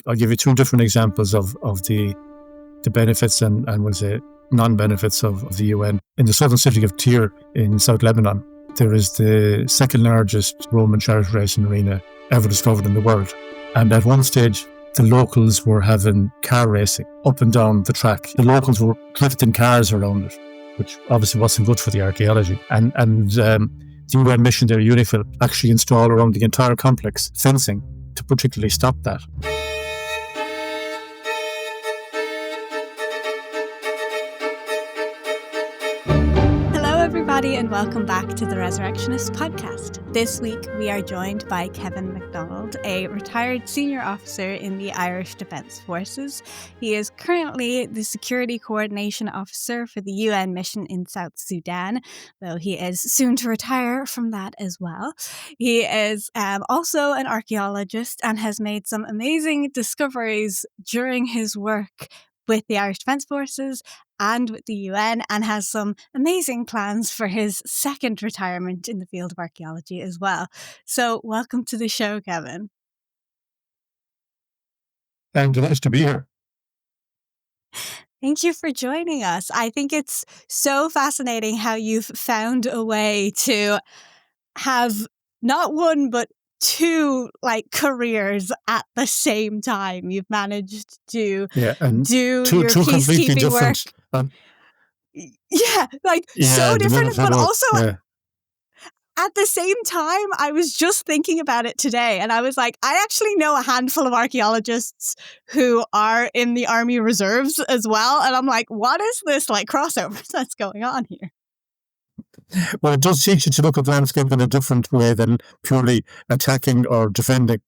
I'll give you two different examples of the benefits and we'll say non-benefits of the UN. In the southern city of Tyre in South Lebanon, there is the second largest Roman chariot racing arena ever discovered in the world. And at one stage, the locals were having car racing up and down the track. The locals were drifting cars around it, which obviously wasn't good for the archaeology. And the UN mission there, UNIFIL, actually installed around the entire complex fencing to particularly stop that. And welcome back to the Resurrectionist podcast. This week we are joined by Kevin MacDonald, a retired senior officer in the Irish Defence Forces. He is currently the security coordination officer for the UN mission in South Sudan, though he is soon to retire from that as well. He is also an archaeologist and has made some amazing discoveries during his work with the Irish Defence Forces and with the UN, and has some amazing plans for his second retirement in the field of archaeology as well. So welcome to the show, Kevin. I'm delighted to be here. Thank you for joining us. I think it's so fascinating how you've found a way to have not one, but two careers at the same time. You've managed to do your peacekeeping work. So different, but also at the same time, I was just thinking about it today, and I was like, I actually know a handful of archaeologists who are in the Army Reserves as well, and I'm like, what is this crossover that's going on here? Well, it does teach you to look at the landscape in a different way than purely attacking or defending.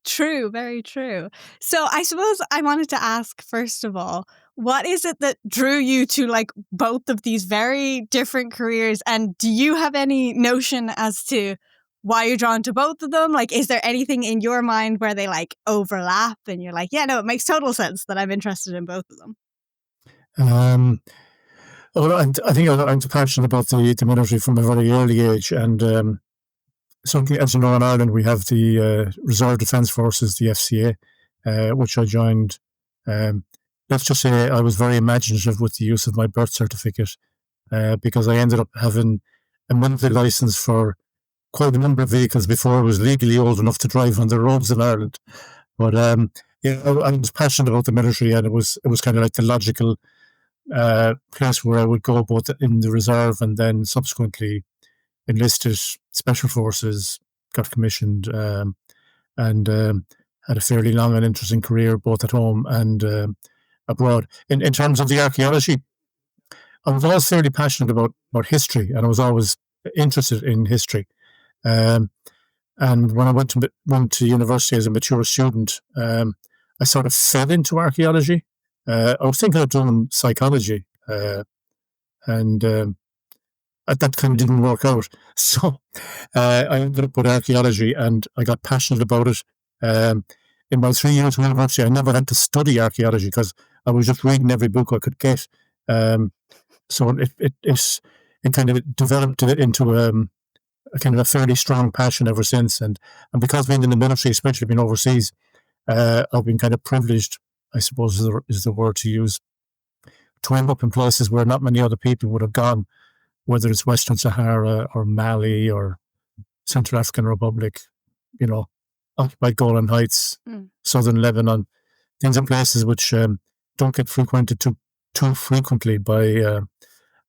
True, very true. So I suppose I wanted to ask, first of all, what is it that drew you to both of these very different careers? And do you have any notion as to why you're drawn to both of them? Is there anything in your mind where they overlap and you're like, yeah, no, it makes total sense that I'm interested in both of them? Well, I think I'm passionate about the military from a very early age, and certainly, as you know, in Ireland we have the Reserve Defence Forces, the FCA, which I joined. Let's just say I was very imaginative with the use of my birth certificate, because I ended up having a monthly licence for quite a number of vehicles before I was legally old enough to drive on the roads in Ireland. But I was passionate about the military, and it was kind of like the logical place where I would go, both in the reserve and then subsequently enlisted Special Forces, got commissioned, and had a fairly long and interesting career both at home and abroad. In terms of the archaeology, I was always fairly passionate about history, and I was always interested in history. And when I went to university as a mature student, I sort of fell into archaeology. I was thinking of doing psychology, and that kind of didn't work out. So I ended up with archaeology, and I got passionate about it. In my 3 years of university, I never had to study archaeology because I was just reading every book I could get. So it kind of developed into a kind of a fairly strong passion ever since. And because being in the military, especially being overseas, I've been kind of privileged, I suppose is the word to use, to end up in places where not many other people would have gone, whether it's Western Sahara or Mali or Central African Republic, occupied Golan Heights, southern Lebanon, things and places which don't get frequented too frequently by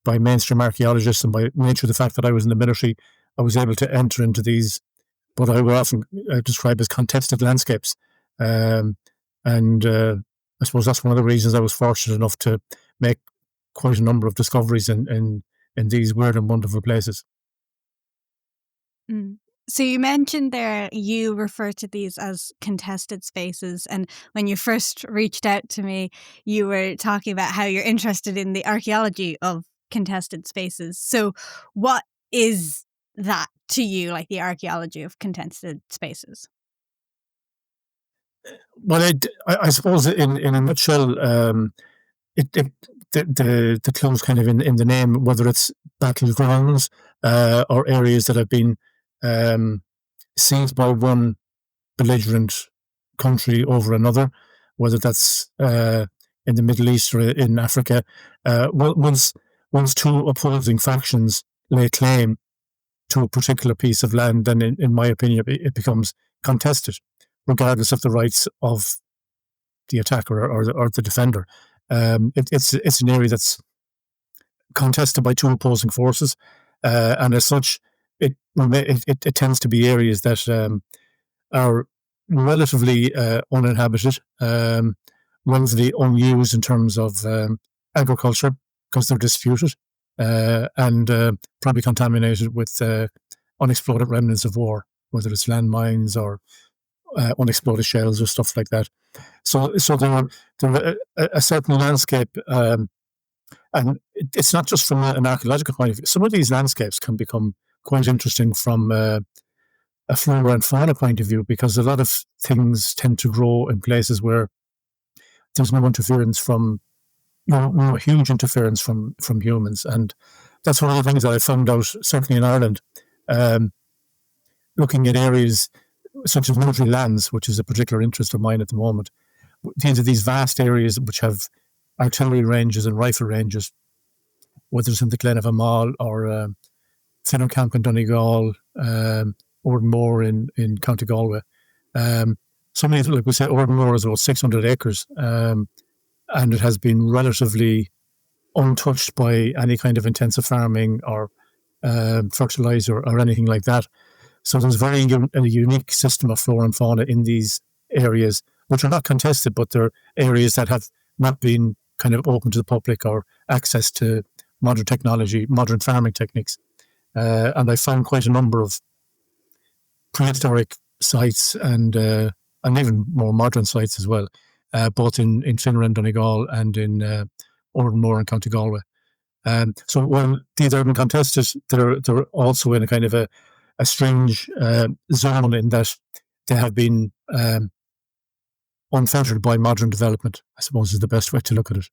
mainstream archaeologists, and by nature of the fact that I was in the military, I was able to enter into these, what I would often describe as contested landscapes. And I suppose that's one of the reasons I was fortunate enough to make quite a number of discoveries in these weird and wonderful places. So you mentioned there you refer to these as contested spaces, and when you first reached out to me, you were talking about how you're interested in the archaeology of contested spaces. So what is that to you, the archaeology of contested spaces? Well, I suppose in a nutshell, the clue's kind of in the name, whether it's battlegrounds or areas that have been seized by one belligerent country over another, whether that's in the Middle East or in Africa. Once two opposing factions lay claim to a particular piece of land, then in my opinion, it becomes contested, regardless of the rights of the attacker or the defender. It's an area that's contested by two opposing forces, and as such, it tends to be areas that are relatively uninhabited, relatively unused in terms of agriculture because they're disputed, and probably contaminated with unexploded remnants of war, whether it's landmines or unexploded shells or stuff like that. So there a certain landscape, and it's not just from an archaeological point of view. Some of these landscapes can become quite interesting from a flora and fauna point of view, because a lot of things tend to grow in places where there's no interference from, no huge interference from humans. And that's one of the things that I found out, certainly in Ireland, looking at areas such as military lands, which is a particular interest of mine at the moment. These vast areas which have artillery ranges and rifle ranges, whether it's in the Glen of Amal or Fennercamp in Donegal, Ordenmore in County Galway. Some of these, like we said, Ordenmore is about 600 acres, and it has been relatively untouched by any kind of intensive farming or fertilizer or anything like that. So there's a unique system of flora and fauna in these areas, which are not contested, but they're areas that have not been kind of open to the public or access to modern technology, modern farming techniques. And I found quite a number of prehistoric sites and even more modern sites as well, both in Finner and Donegal and in Ordenmore and County Galway. So while these are contested, they're also in a kind of a strange zone in that they have been unfettered by modern development, I suppose is the best way to look at it.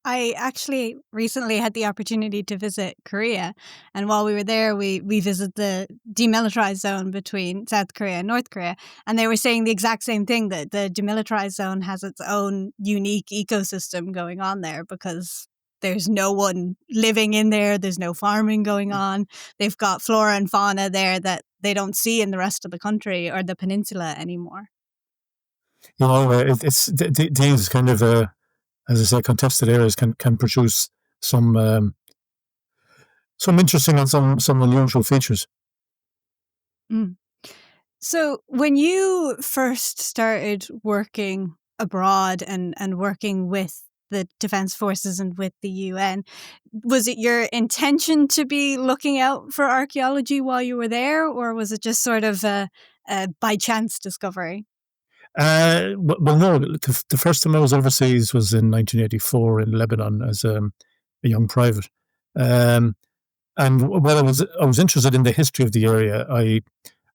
I actually recently had the opportunity to visit Korea, and while we were there, we visited the demilitarized zone between South Korea and North Korea, and they were saying the exact same thing, that the demilitarized zone has its own unique ecosystem going on there because there's no one living in there, there's no farming going on, they've got flora and fauna there that they don't see in the rest of the country or the peninsula anymore. It's these kind of as I say, contested areas can produce some interesting and some unusual features. So when you first started working abroad and working with the Defence Forces and with the UN, was it your intention to be looking out for archaeology while you were there, or was it just sort of a by chance discovery? Well, no. The first time I was overseas was in 1984 in Lebanon as a young private, and while I was interested in the history of the area, I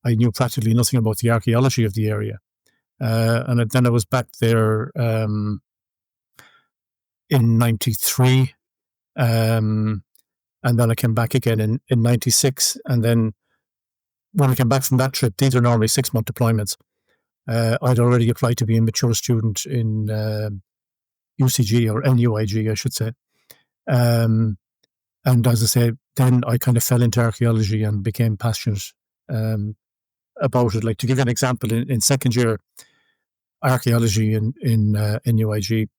knew practically nothing about the archaeology of the area, and then I was back there in '93, and then I came back again in '96, and then when I came back from that trip, these are normally 6-month deployments. I'd already applied to be a mature student in UCG or NUIG, I should say. And as I say, then I kind of fell into archaeology and became passionate about it. Like, to give you an example, in second year archaeology in NUIG,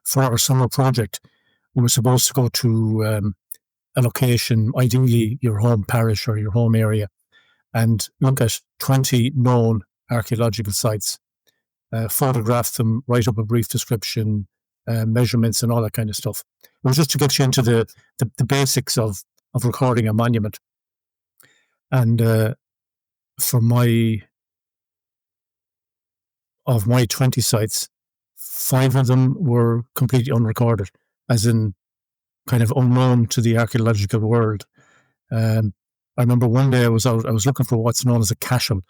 for our summer project, we were supposed to go to a location, ideally your home parish or your home area, and look at 20 known archaeological sites, photograph them, write up a brief description, measurements and all that kind of stuff. It was just to get you into the basics of recording a monument. And of my 20 sites, 5 of them were completely unrecorded, as in kind of unknown to the archaeological world. I remember one day I was looking for what's known as a cashel,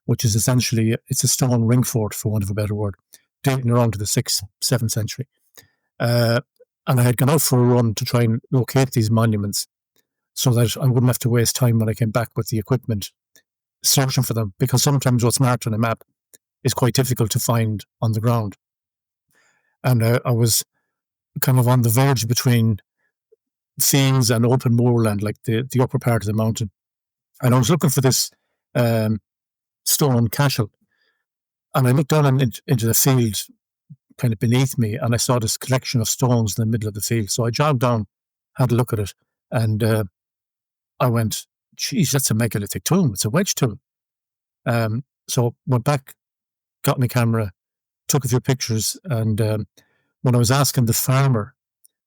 which is essentially, it's a stone ring fort, for want of a better word, dating around to the 6th, 7th century. And I had gone out for a run to try and locate these monuments so that I wouldn't have to waste time when I came back with the equipment searching for them, because sometimes what's marked on a map is quite difficult to find on the ground. And I was kind of on the verge between fields and open moorland, like the upper part of the mountain. And I was looking for this stone cashel. And I looked down into the field kind of beneath me, and I saw this collection of stones in the middle of the field. So I jogged down, had a look at it, and I went, geez, that's a megalithic tomb. It's a wedge tomb. So went back, got my camera, took a few pictures, and when I was asking the farmer,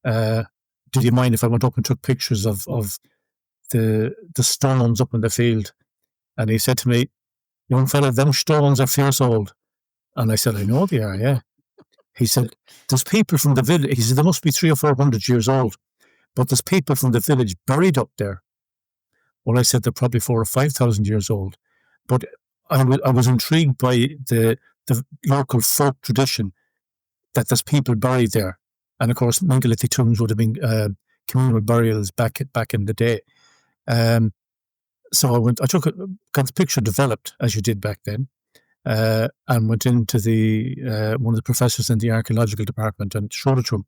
did you mind if I went up and took pictures of the stones up in the field? And he said to me, young fella, them stones are fierce old. And I said, I know they are, yeah. He said, there's people from the village. He said, they must be 300 or 400 years old, but there's people from the village buried up there. Well, I said, they're probably 4,000 or 5,000 years old. But I was intrigued by the local folk tradition that there's people buried there. And of course, megalithic tombs would have been communal burials back in the day. So got the picture developed as you did back then, and went into one of the professors in the archaeological department and showed it to him.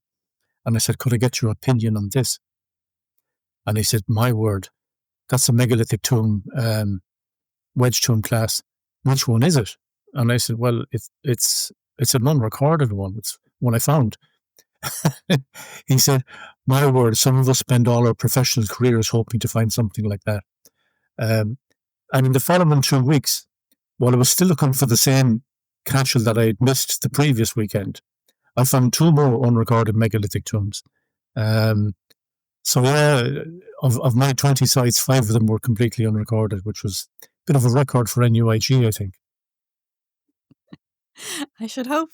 And I said, could I get your opinion on this? And he said, my word, that's a megalithic tomb, wedge tomb class. Which one is it? And I said, well, it's an unrecorded one. It's one I found. He said, my word, some of us spend all our professional careers hoping to find something like that. And in the following 2 weeks, while I was still looking for the same cashel that I had missed the previous weekend, I found 2 more unrecorded megalithic tombs. So yeah, of my 20 sites, 5 of them were completely unrecorded, which was a bit of a record for NUIG, I think. I should hope,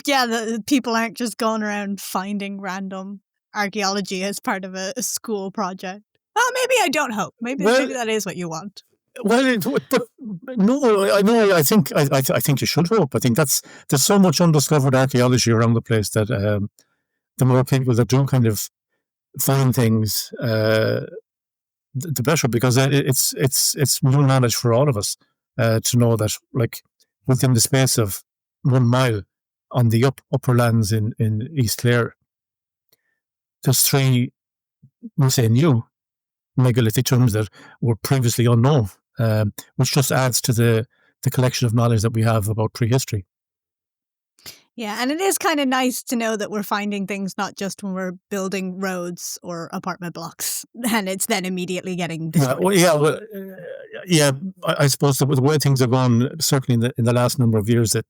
yeah, that people aren't just going around finding random archaeology as part of a school project. Oh, maybe I don't hope. Maybe that is what you want. Well, but no, I know. I think you should hope. I think there's so much undiscovered archaeology around the place that the more people that do kind of find things, the better, because it's new knowledge for all of us to know that, like, within the space of 1 mile on the upper lands in East Clare, there's 3, we'll say, new megalithic tombs that were previously unknown, which just adds to the collection of knowledge that we have about prehistory. Yeah, and it is kind of nice to know that we're finding things not just when we're building roads or apartment blocks, and it's then immediately getting destroyed. I suppose the way things have gone, certainly in the last number of years, that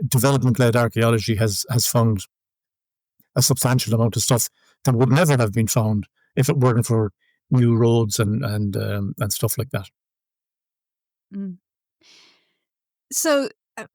development-led archaeology has found a substantial amount of stuff that would never have been found if it weren't for new roads and stuff like that. Mm. So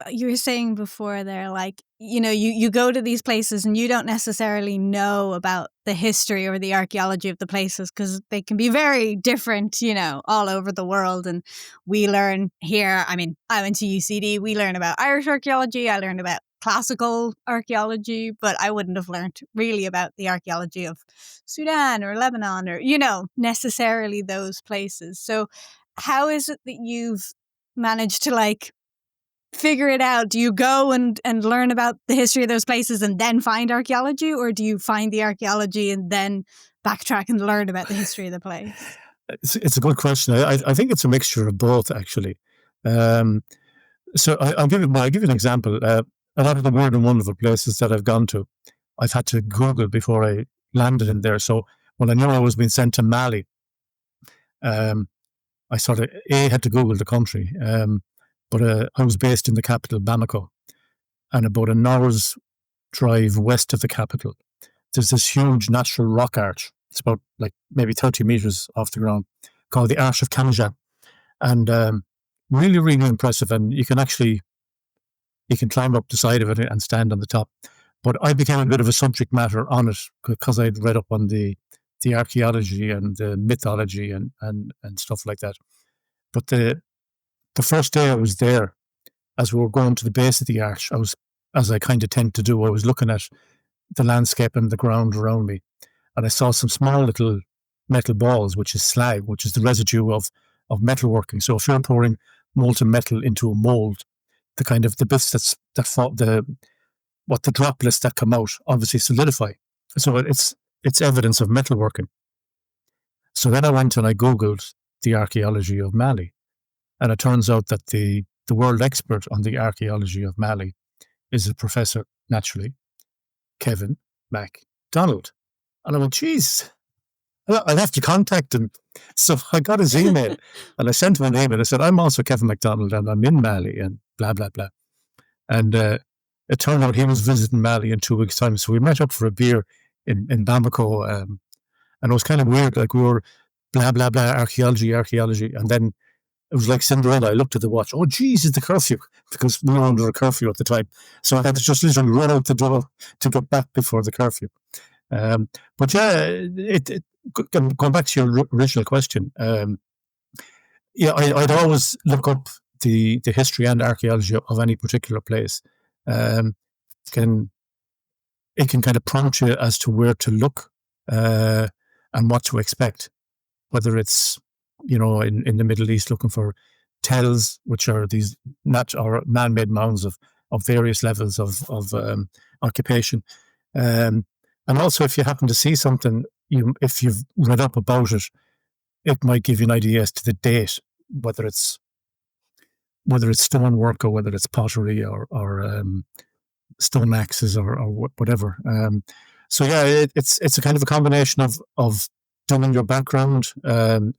you were saying before there, like, you go to these places and you don't necessarily know about the history or the archaeology of the places because they can be very different, all over the world. And we learn here, I mean, I went to UCD, we learn about Irish archaeology, I learned about classical archaeology, but I wouldn't have learned really about the archaeology of Sudan or Lebanon or, necessarily those places. So how is it that you've managed to, figure it out? Do you go and learn about the history of those places and then find archaeology, or do you find the archaeology and then backtrack and learn about the history of the place? It's a good question. I think it's a mixture of both, actually. So I'll give you an example. A lot of the weird and wonderful places that I've gone to, I've had to Google before I landed in there. So when I knew I was being sent to Mali, I sort of had to Google the country. But I was based in the capital, Bamako, and about an hour's drive west of the capital, there's this huge natural rock arch. It's about maybe 30 meters off the ground, called the Arch of Kanaja, and really, really impressive. And you can climb up the side of it and stand on the top. But I became a bit of a subject matter on it because I'd read up on the archaeology and the mythology and stuff like that. But the first day I was there, as we were going to the base of the arch, as I kind of tend to do, I was looking at the landscape and the ground around me, and I saw some small little metal balls, which is slag, which is the residue of metalworking. So if you're pouring molten metal into a mold, the kind of the bits that fought the droplets that come out obviously solidify. So it's evidence of metalworking. So then I went and I Googled the archaeology of Mali. And it turns out that the world expert on the archaeology of Mali is a professor, naturally, Kevin MacDonald. And I went, geez, I'll have to contact him. So I got his email and I sent him an email. I said, I'm also Kevin MacDonald and I'm in Mali and blah, blah, blah. And it turned out he was visiting Mali in 2 weeks' time. So we met up for a beer in Bamako. And it was kind of weird. Like we were blah, blah, blah, archaeology. And then it was like Cinderella. I looked at the watch. Oh, geez, it's the curfew, because we were under a curfew at the time. So I had to just literally run out the door to get back before the curfew. But yeah, going back to your original question, yeah, I'd always look up the history and archaeology of any particular place. It can kind of prompt you as to where to look and what to expect, whether it's in the Middle East looking for tells, which are these or man-made mounds of various levels of occupation. And also, if you happen to see something, if you've read up about it, it might give you an idea as to the date, whether it's stonework or whether it's pottery or stone axes or whatever. So yeah, it's a kind of a combination of doing your background,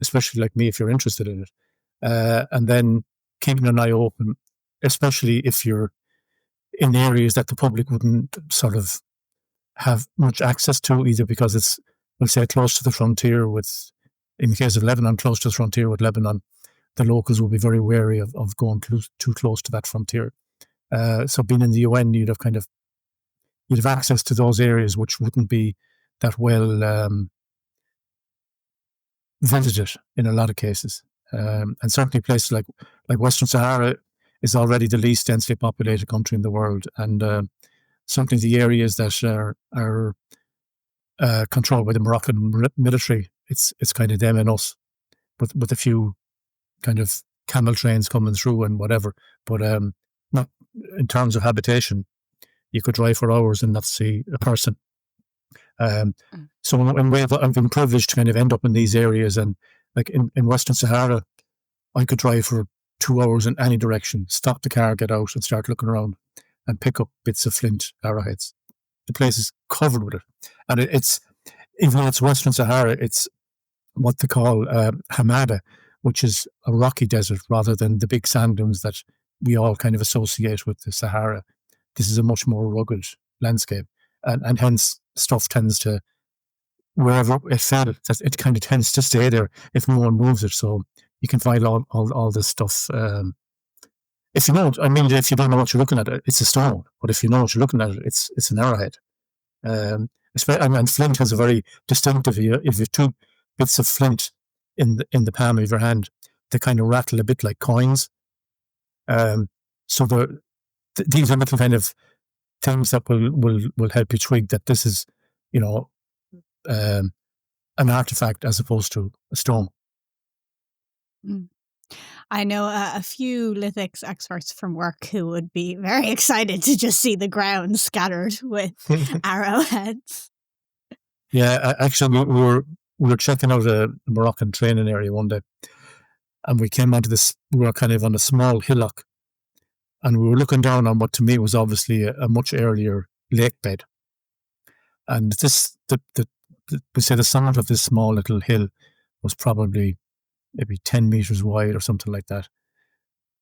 especially like me, if you're interested in it, and then keeping an eye open, especially if you're in areas that the public wouldn't sort of have much access to, either because it's, let's say, close to the frontier with, in the case of Lebanon, close to the frontier with Lebanon, the locals will be very wary of going too close to that frontier. So being in the UN, you'd have access to those areas which wouldn't be that well visited in a lot of cases. And certainly places like Western Sahara is already the least densely populated country in the world. And certainly the areas that are controlled by the Moroccan military, it's kind of them and us, with a few kind of camel trains coming through and whatever. But not in terms of habitation, you could drive for hours and not see a person. So I've been privileged to kind of end up in these areas, and like in Western Sahara, I could drive for 2 hours in any direction, stop the car, get out and start looking around and pick up bits of flint arrowheads. The place is covered with it. And it's, even though it's Western Sahara, it's what they call Hamada, which is a rocky desert rather than the big sand dunes that we all kind of associate with the Sahara. This is a much more rugged landscape. And hence stuff tends to, wherever it fell, it kind of tends to stay there if no one moves it. So you can find all this stuff. If you don't know what you're looking at, it's a stone. But if you know what you're looking at, it's an arrowhead. And flint has a very distinctive. If you have two bits of flint in the palm of your hand, they kind of rattle a bit like coins. So these are little kind of things that will help you twig that this is, an artifact as opposed to a stone. I know a few lithics experts from work who would be very excited to just see the ground scattered with arrowheads. Yeah, actually, we were checking out a Moroccan training area one day, and we came onto this. We were kind of on a small hillock, and we were looking down on what to me was obviously a much earlier lake bed. And we say the summit of this small little hill was probably maybe 10 meters wide or something like that.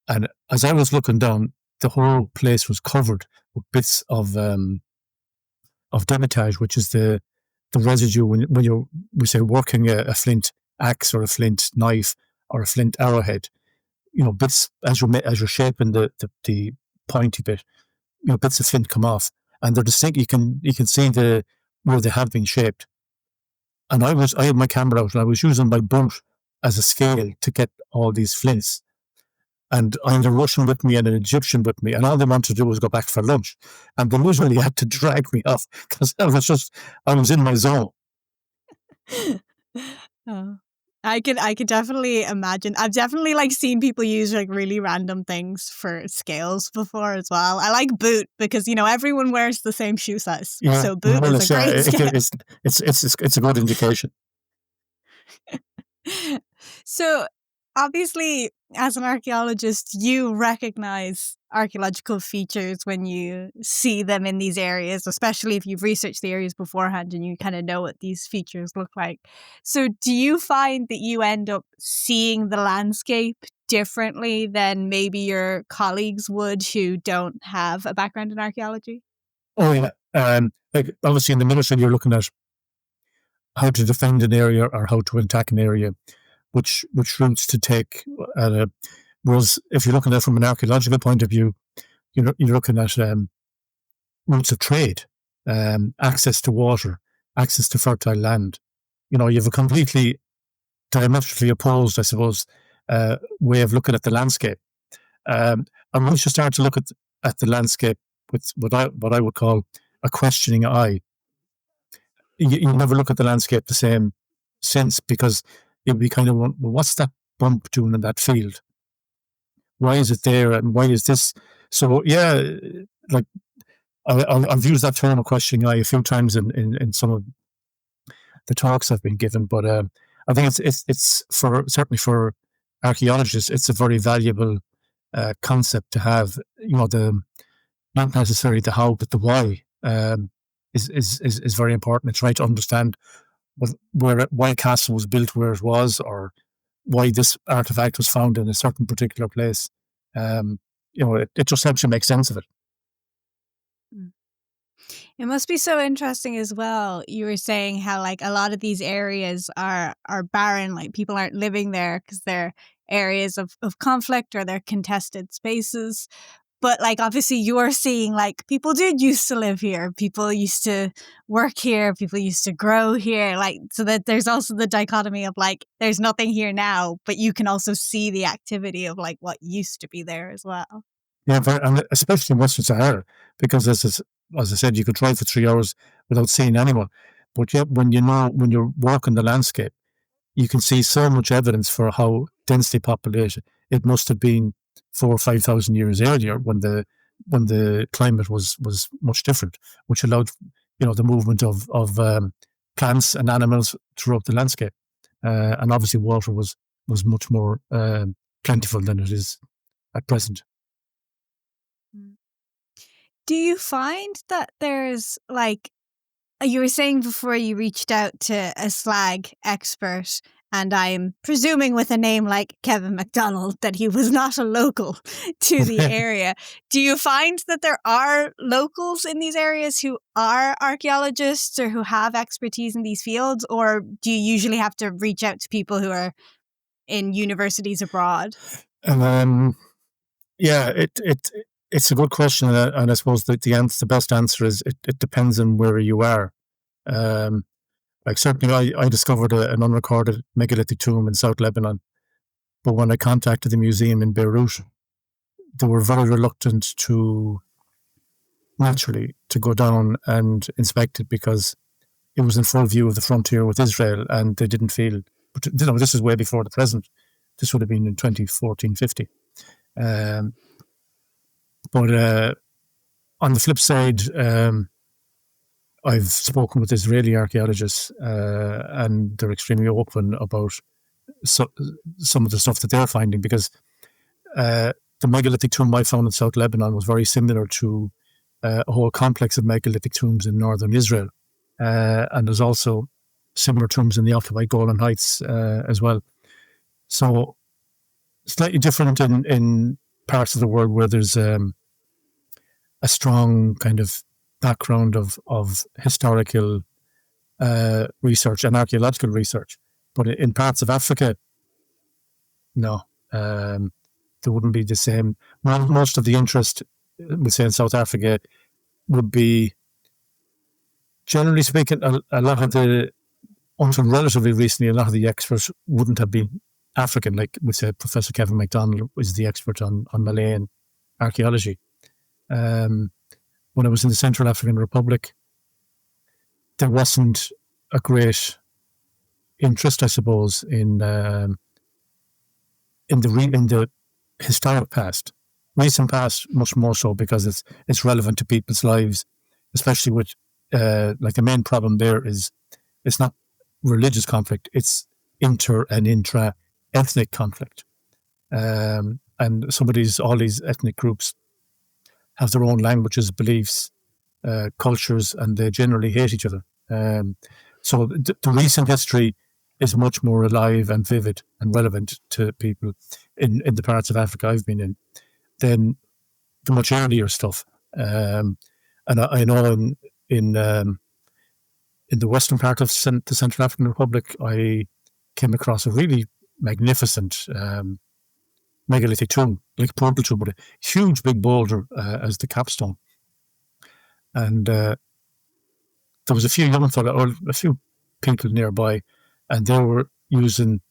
And as I was looking down, the whole place was covered with bits of debitage, which is the residue when we say working a flint axe or a flint knife or a flint arrowhead. Bits as you're shaping the pointy bit, bits of flint come off, and they're distinct. You can see where they have been shaped. And I had my camera out and I was using my boat as a scale to get all these flints. And I had a Russian with me and an Egyptian with me, and all they wanted to do was go back for lunch. And they literally had to drag me off because I was in my zone. Oh. I could definitely imagine. I've definitely like seen people use like really random things for scales before as well. I like boot because everyone wears the same shoe size, Yeah, so boot more or is a less, yeah. great scale. It's a good indication. So, obviously, as an archaeologist, you recognize archaeological features when you see them in these areas, especially if you've researched the areas beforehand and you kind of know what these features look like. So, do you find that you end up seeing the landscape differently than maybe your colleagues would who don't have a background in archaeology? Oh yeah, like obviously in the military, you're looking at how to defend an area or how to attack an area, which routes to take. Whereas if you're looking at it from an archaeological point of view, you're looking at routes of trade, access to water, access to fertile land. You have a completely diametrically opposed, I suppose, way of looking at the landscape. And once you start to look at the landscape with what I would call a questioning eye, you never look at the landscape the same since, because you'll be kind of, well, what's that bump doing in that field? Why is it there, and why is this? So yeah, like I've used that term of questioning eye a few times in some of the talks I've been given, but I think it's for certainly for archaeologists, it's a very valuable concept to have. The not necessarily the how, but the why is very important. To try to understand why a castle was built where it was, or why this artifact was found in a certain particular place. It just helps you make sense of it. Mm. It must be so interesting as well. You were saying how like a lot of these areas are barren, like people aren't living there because they're areas of conflict or they're contested spaces. But like obviously you're seeing like people did used to live here, people used to work here, people used to grow here, like so that there's also the dichotomy of like there's nothing here now, but you can also see the activity of like what used to be there as well. Yeah, and especially in Western Sahara, because as I said, you could drive for 3 hours without seeing anyone. But yet, when you're walking the landscape, you can see so much evidence for how densely populated it must have been 4 or 5 thousand years earlier, when the climate was much different, which allowed the movement of plants and animals throughout the landscape, and obviously water was much more plentiful than it is at present. Mm. Do you find that there's like you were saying before you reached out to a slag expert, and I'm presuming with a name like Kevin MacDonald that he was not a local to the area. Do you find that there are locals in these areas who are archaeologists or who have expertise in these fields, or do you usually have to reach out to people who are in universities abroad? And yeah, it's a good question, and I suppose that the best answer is it depends on where you are. Um, like certainly, I discovered an unrecorded megalithic tomb in South Lebanon, but when I contacted the museum in Beirut, they were very reluctant to naturally to go down and inspect it, because it was in full view of the frontier with Israel, and they didn't feel. But this is way before the present. This would have been in 2014, 50. Um, but on the flip side, I've spoken with Israeli archaeologists, and they're extremely open about some of the stuff that they're finding, because the megalithic tomb I found in South Lebanon was very similar to a whole complex of megalithic tombs in northern Israel. And there's also similar tombs in the occupied Golan Heights as well. So slightly different in parts of the world where there's a strong kind of background of historical research and archaeological research. But in parts of Africa, no, there wouldn't be the same. Most of the interest, we say in South Africa, would be, generally speaking, a lot of the, until relatively recently, a lot of the experts wouldn't have been African. Like we said, Professor Kevin MacDonald was the expert on Malayan archaeology. When I was in the Central African Republic, there wasn't a great interest, I suppose, in the historic past, recent past, much more so because it's relevant to people's lives, especially with like the main problem there is it's not religious conflict, it's inter and intra ethnic conflict. And all these ethnic groups have their own languages, beliefs, cultures, and they generally hate each other. So the recent history is much more alive and vivid and relevant to people in the parts of Africa I've been in than the much earlier stuff. And I know in the western part of the Central African Republic, I came across a really magnificent megalithic tomb, like a portal tomb, with a huge big boulder as the capstone. And there was a few young fellow, or a few people nearby, and they were using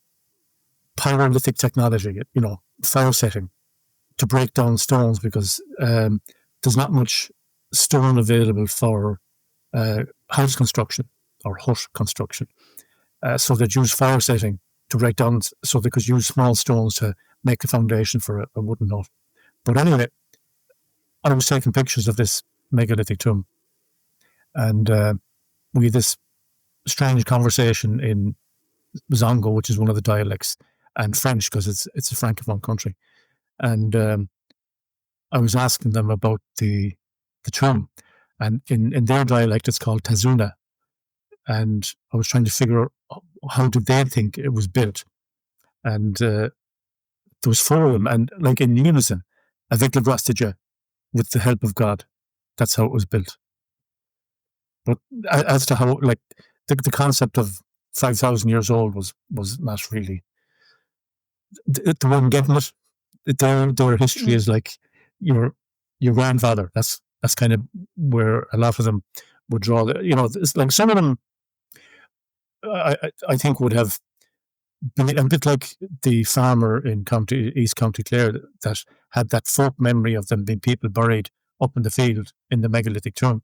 pyrolithic technology, fire setting, to break down stones because there's not much stone available for house construction or hut construction. So they'd use fire setting to break down, so they could use small stones to make the foundation for a wooden hut. But anyway, I was taking pictures of this megalithic tomb, and we had this strange conversation in Zongo, which is one of the dialects, and French, because it's a francophone country. And I was asking them about the tomb, and in their dialect it's called Tazuna. And I was trying to figure out how did they think it was built. And there was four of them, and like in unison, avec le grâce de Dieu, with the help of God. That's how it was built. But as to how, like, the concept of 5,000 years old was not really. They weren't getting it. Their history is like your grandfather. That's kind of where a lot of them would draw. It's like some of them, I think, would have been a bit like the farmer in East County Clare that had that folk memory of them being people buried up in the field in the megalithic tomb.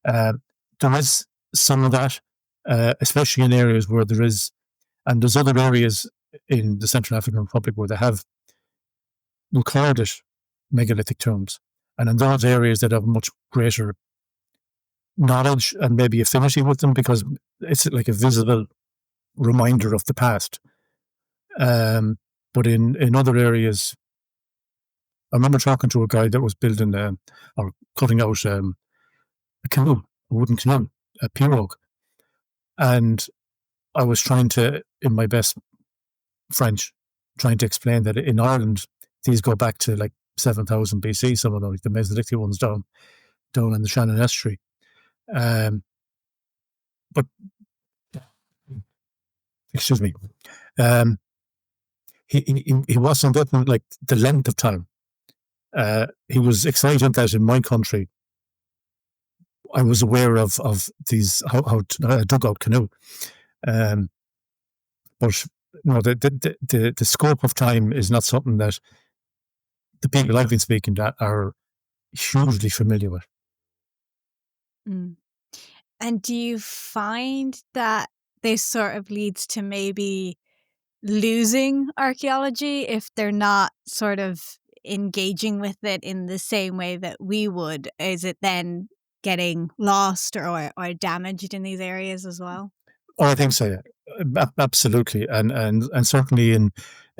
There is some of that, especially in areas where there is, and there's other areas in the Central African Republic where they have recorded megalithic tombs, and in those areas that have much greater knowledge and maybe affinity with them because it's like a visible reminder of the past. But in other areas, I remember talking to a guy that was building or cutting out a canoe, a wooden canoe, a pirogue, and I was trying to, in my best French, trying to explain that in Ireland these go back to like 7,000 BC. Some of them, like the Mesolithic ones down in the Shannon Estuary. But excuse me, he wasn't getting like the length of time. He was excited that in my country I was aware of these how dugout canoe, but the scope of time is not something that the people I've been speaking to are hugely familiar with. Mm. And do you find that this sort of leads to maybe losing archaeology if they're not sort of engaging with it in the same way that we would? Is it then getting lost or damaged in these areas as well? Oh, I think so, yeah. Absolutely. And certainly in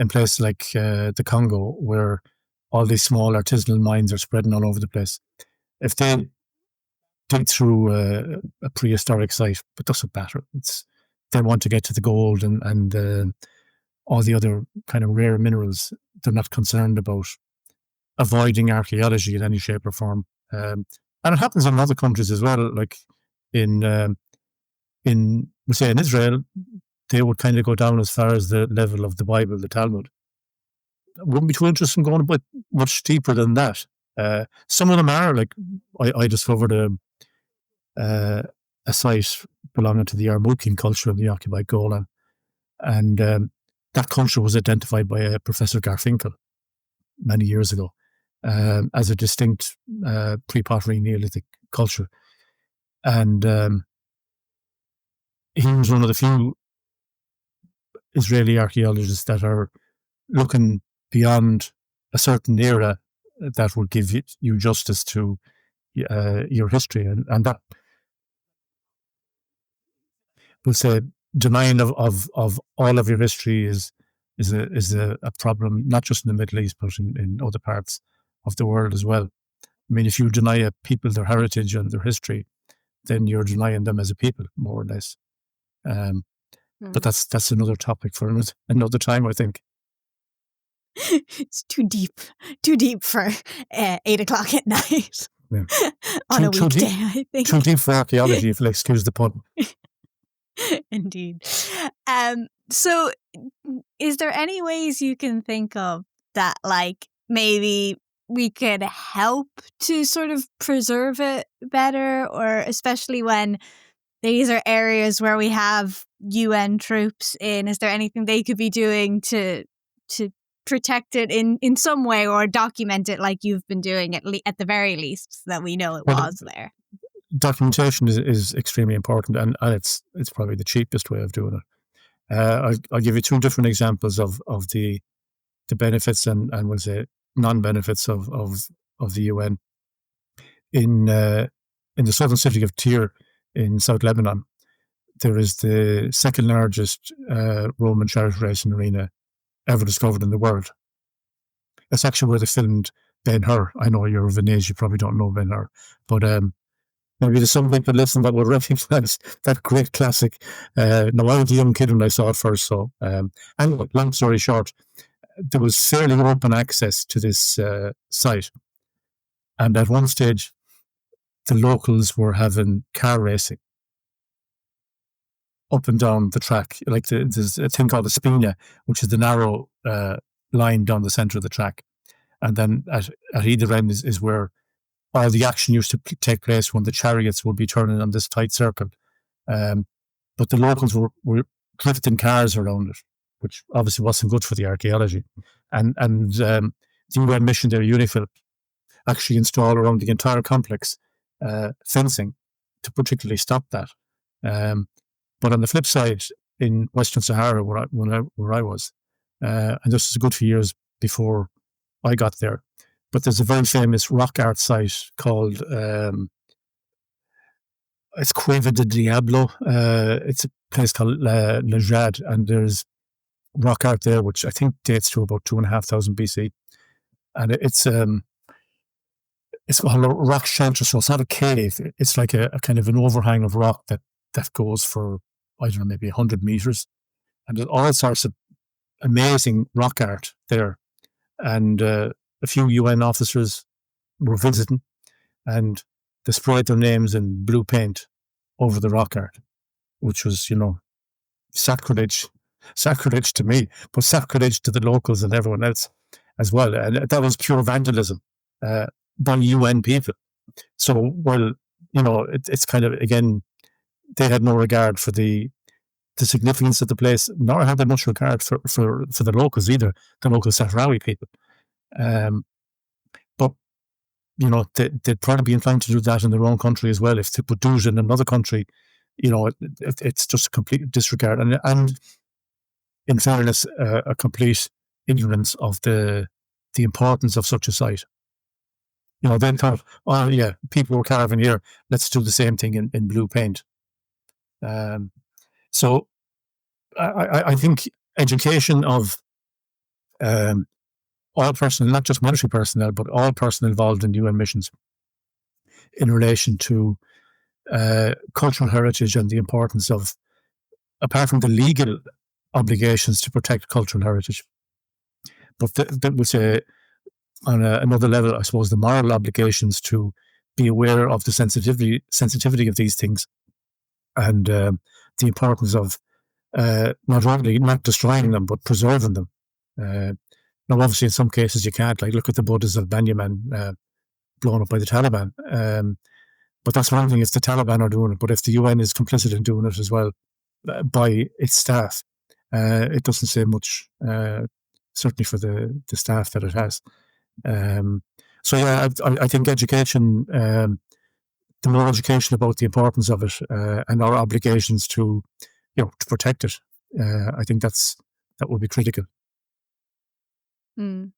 places like the Congo, where all these small artisanal mines are spreading all over the place. If they dig through a prehistoric site, but doesn't matter. They want to get to the gold and all the other kind of rare minerals. They're not concerned about avoiding archaeology in any shape or form. And it happens in other countries as well, like in say in Israel, they would kind of go down as far as the level of the Bible, the Talmud. It wouldn't be too interested in going a bit much deeper than that. Some of them are, like, I discovered a site belonging to the Yarmoukine culture of the occupied Golan, and that culture was identified by Professor Garfinkel many years ago as a distinct pre-pottery Neolithic culture. And he was one of the few Israeli archaeologists that are looking beyond a certain era that would give you justice to your history, and that will say denying of all of your history is a problem, not just in the Middle East, but in other parts of the world as well. I mean, if you deny a people their heritage and their history, then you're denying them as a people, more or less. But that's another topic for another time, I think. It's too deep for 8 o'clock at night on a weekday, I think. Too deep for archaeology, if you'll excuse the pun. Indeed. So is there any ways you can think of that, like, maybe we could help to sort of preserve it better, or especially when these are areas where we have UN troops in, is there anything they could be doing to protect it in some way, or document it like you've been doing at the very least, so that we know it was there? Documentation is extremely important, and it's probably the cheapest way of doing it. I'll give you two different examples of the benefits and we'll say non-benefits of the UN. In the southern city of Tyre in South Lebanon, there is the second largest Roman chariot racing arena ever discovered in the world. That's actually where they filmed Ben-Hur. I know you're of an age, you probably don't know Ben-Hur, but maybe there's some people listening that will recognize that great classic. Now, I was a young kid when I saw it first, so anyway, long story short, there was fairly open access to this site, and at one stage, the locals were having car racing up and down the track. Like there's a thing called the spina, which is the narrow line down the center of the track, and then at either end is where all the action used to take place, when the chariots would be turning on this tight circle. But the locals were drifting cars around it, which obviously wasn't good for the archaeology. And the UN mission there, UNIFIL, actually installed around the entire complex fencing to particularly stop that. But on the flip side, in Western Sahara, where I was, and this was a good few years before I got there, but there's a very famous rock art site called it's Cueva de Diablo. It's a place called Le Jade, and there's rock art there, which I think dates to about 2,500 BC, and it's called a rock shelter. So it's not a cave; it's like a kind of an overhang of rock that goes for, I don't know, maybe 100 meters, and there's all sorts of amazing rock art there, and a few UN officers were visiting, and they sprayed their names in blue paint over the rock art, which was, sacrilege to me, but sacrilege to the locals and everyone else as well. And that was pure vandalism by UN people. So, well, it's kind of, again, they had no regard for the significance of the place, nor had they much regard for the locals either, the local Sahrawi people. But they'd probably be inclined to do that in their own country as well. If they would do it in another country, it's just a complete disregard, and in fairness, a complete ignorance of the importance of such a site. Then thought, oh yeah, people were carving here, let's do the same thing in blue paint. So I think education of all personnel, not just military personnel, but all personnel involved in UN missions, in relation to cultural heritage and the importance of, apart from the legal obligations to protect cultural heritage, but that would say on another level, I suppose, the moral obligations to be aware of the sensitivity of these things, and the importance of not destroying them, but preserving them. Now, obviously, in some cases you can't. Like, look at the Buddhas of Banyaman blown up by the Taliban. But that's one thing if the Taliban are doing it. But if the UN is complicit in doing it as well by its staff, it doesn't say much, certainly for the staff that it has. So, yeah, I think education, the more education about the importance of it and our obligations to protect it I think that would be critical. Mm.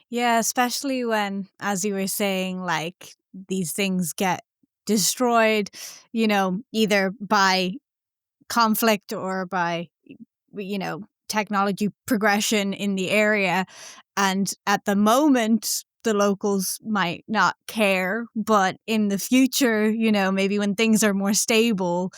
Yeah, especially when, as you were saying, like these things get destroyed, either by conflict or by, technology progression in the area. And at the moment, the locals might not care, but in the future, maybe when things are more stable,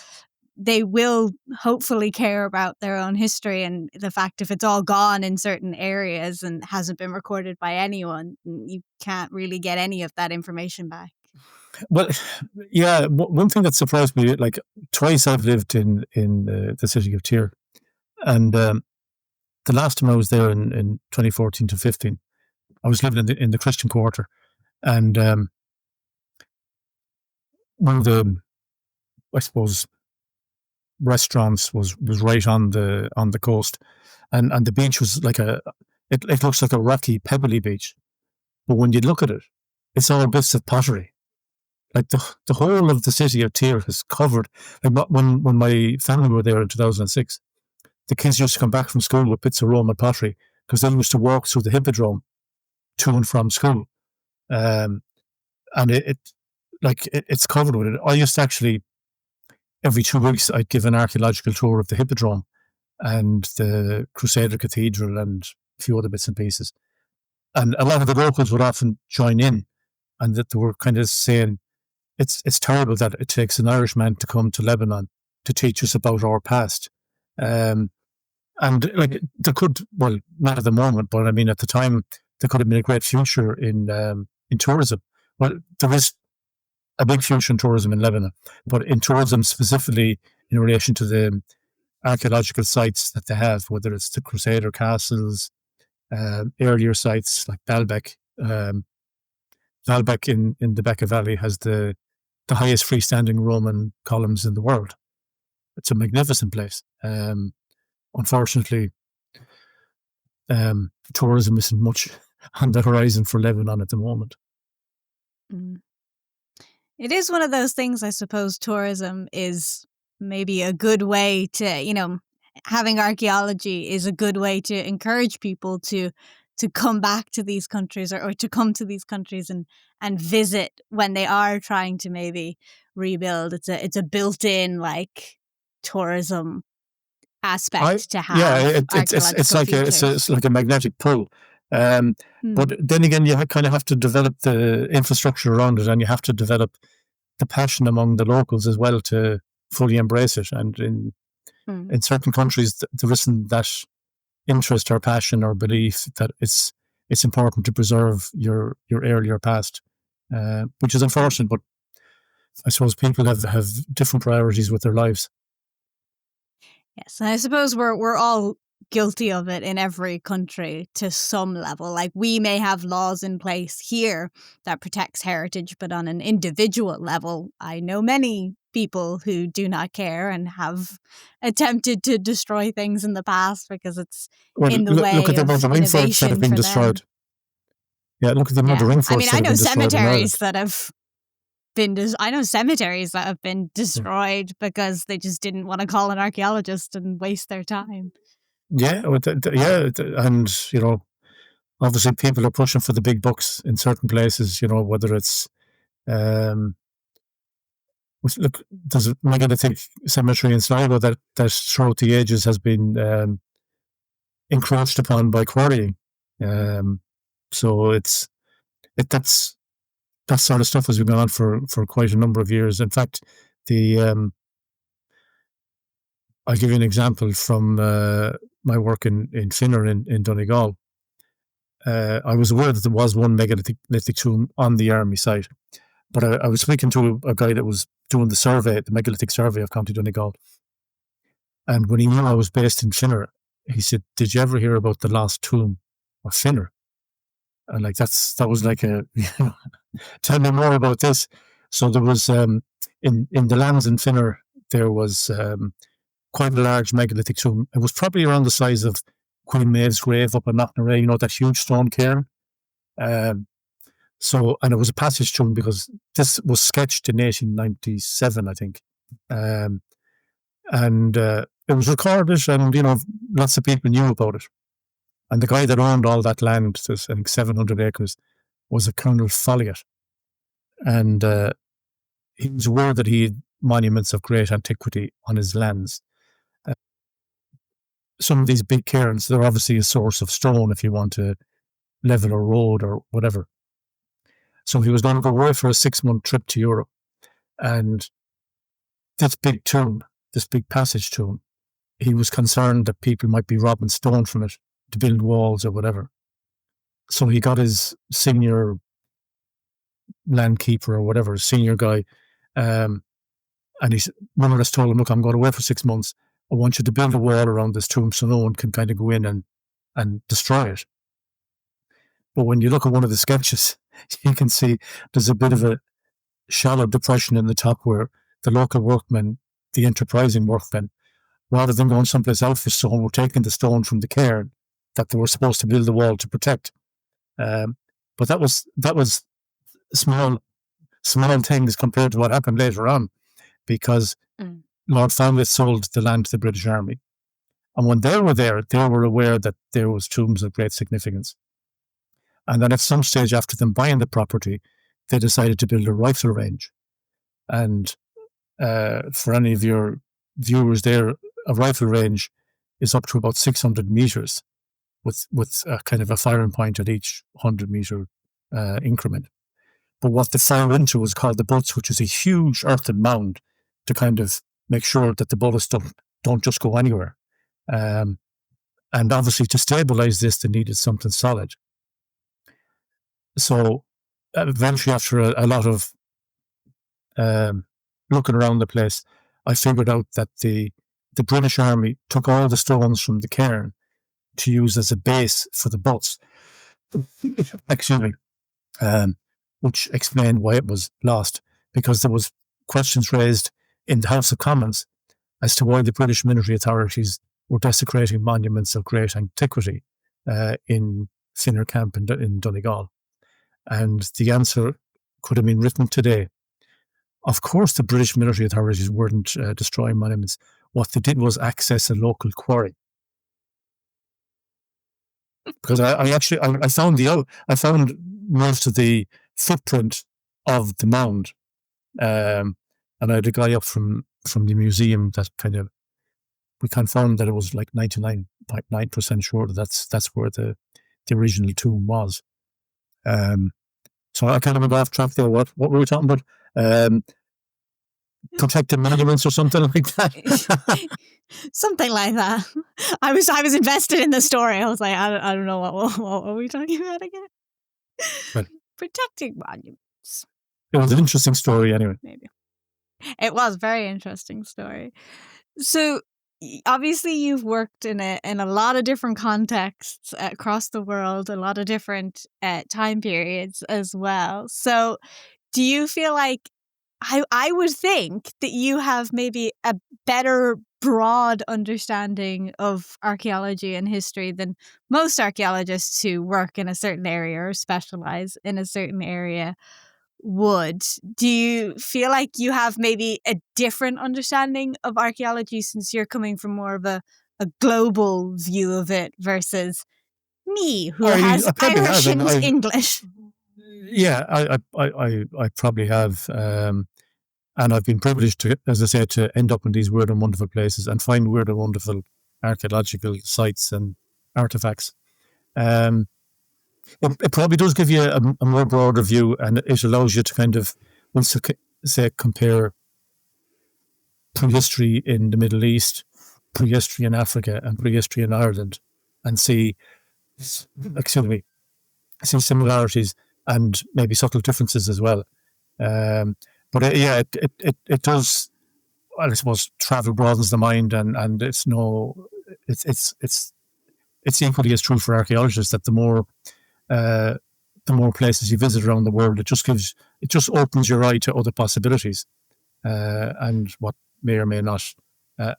they will hopefully care about their own history, and the fact if it's all gone in certain areas and hasn't been recorded by anyone, you can't really get any of that information back. Well, yeah, one thing that surprised me, like twice I've lived in the city of Tyr, and the last time I was there in 2014 to 15, I was living in the Christian quarter, and one of the, I suppose, restaurants was right on the coast, and the beach was like it looks like a rocky, pebbly beach, but when you look at it, it's all bits of pottery. Like the whole of the city of Tyr is covered. Like when my family were there in 2006, the kids used to come back from school with bits of Roman pottery because they used to walk through the hippodrome to and from school, um, and it's covered with it. I used to actually every 2 weeks I'd give an archaeological tour of the hippodrome and the Crusader Cathedral and a few other bits and pieces. And a lot of the locals would often join in, and that they were kind of saying, it's terrible that it takes an Irishman to come to Lebanon to teach us about our past. And like there could, well, not at the moment, but I mean at the time there could have been a great future in tourism. Well, there is a big future in tourism in Lebanon, but in tourism specifically in relation to the archaeological sites that they have, whether it's the Crusader castles, earlier sites like Baalbek. Baalbek in the Bekaa Valley has the highest freestanding Roman columns in the world. It's a magnificent place. Unfortunately, tourism isn't much on the horizon for Lebanon at the moment. Mm. It is one of those things, I suppose. Tourism is maybe a good way to, having archaeology is a good way to encourage people to come back to these countries, or to come to these countries and visit when they are trying to maybe rebuild. It's a built-in like tourism aspect to have It's archaeological like features. it's like a magnetic pull. But then again, you kind of have to develop the infrastructure around it, and you have to develop the passion among the locals as well to fully embrace it. And in certain countries, there isn't that interest or passion or belief that it's important to preserve your earlier past, which is unfortunate. But I suppose people have different priorities with their lives. Yes, and I suppose we're all guilty of it in every country to some level. Like we may have laws in place here that protects heritage, but on an individual level, I know many people who do not care and have attempted to destroy things in the past because it's in the Look way at the amount of of rainforests that have innovation been for them. destroyed. Yeah, look at the amount of Yeah, I rainforests mean, that have been destroyed in Ireland. I know cemeteries that have been destroyed because they just didn't want to call an archaeologist and waste their time. Yeah, and obviously people are pushing for the big bucks in certain places. Whether it's look, there's a megalithic cemetery in Sligo that throughout the ages has been encroached upon by quarrying. So that's that sort of stuff has been going on for quite a number of years. In fact, the I'll give you an example from my work in Finner in Donegal. I was aware that there was one megalithic tomb on the army site, but I was speaking to a guy that was doing the megalithic survey of County Donegal, and when he knew I was based in Finner, he said, "Did you ever hear about the lost tomb of Finner?" And like that was like tell me more about this. So there was in the lands in Finner there was quite a large megalithic tomb. It was probably around the size of Queen Maeve's grave up in Knocknarea, that huge stone cairn. And it was a passage tomb because this was sketched in 1897, I think. And it was recorded, and lots of people knew about it. And the guy that owned all that land, I think 700 acres, was a Colonel Folliott, and he was aware that he had monuments of great antiquity on his lands. Some of these big cairns, they're obviously a source of stone if you want to level a road or whatever. So he was going to go away for a 6-month trip to Europe, and this big tomb, this big passage tomb, he was concerned that people might be robbing stone from it to build walls or whatever. So he got his senior landkeeper or whatever, senior guy, and he more or less told him, look, I'm going away for 6 months. I want you to build a wall around this tomb so no one can kind of go in and destroy it. But when you look at one of the sketches, you can see there's a bit of a shallow depression in the top where the local workmen, the enterprising workmen, rather than going someplace else for stone, were taking the stone from the cairn that they were supposed to build the wall to protect. But that was small things compared to what happened later on, because Lord Falmouth sold the land to the British Army. And when they were there, they were aware that there was tombs of great significance. And then at some stage after them buying the property, they decided to build a rifle range. And for any of your viewers there, a rifle range is up to about 600 meters with a kind of a firing point at each 100-meter increment. But what they fire into was called the butts, which is a huge earthen mound to kind of make sure that the bullets don't just go anywhere. And obviously to stabilize this, they needed something solid. So eventually, after a lot of looking around the place, I figured out that the British Army took all the stones from the cairn to use as a base for the butts. Excuse me. Which explained why it was lost, because there was questions raised in the House of Commons as to why the British military authorities were desecrating monuments of great antiquity in Finner Camp in Donegal. And the answer could have been written today. Of course, the British military authorities weren't destroying monuments. What they did was access a local quarry. Because I found most of the footprint of the mound, and I had a guy up from the museum that we confirmed that it was like 99.9% sure that that's where the original tomb was. So I kind of went off track there. What were we talking about? Protected monuments or something like that. Something like that. I was invested in the story. I was like, I don't know what were we talking about again? Well, protecting monuments. It was an interesting story, anyway. Maybe it was a very interesting story. So obviously, you've worked in a lot of different contexts across the world, a lot of different time periods as well. So, do you feel like I would think that you have maybe a better broad understanding of archaeology and history than most archaeologists who work in a certain area or specialize in a certain area would. Do you feel like you have maybe a different understanding of archaeology since you're coming from more of a global view of it versus me, who has Irish and English? Yeah, I probably have. And I've been privileged to, as I said, to end up in these weird and wonderful places and find weird and wonderful archaeological sites and artifacts. It probably does give you a more broader view, and it allows you to kind of, say, compare prehistory in the Middle East, prehistory in Africa, and prehistory in Ireland, and see similarities and maybe subtle differences as well. But it does. Well, I suppose travel broadens the mind, and it's equally as true for archaeologists that the more places you visit around the world, it just opens your eye to other possibilities, and what may or may not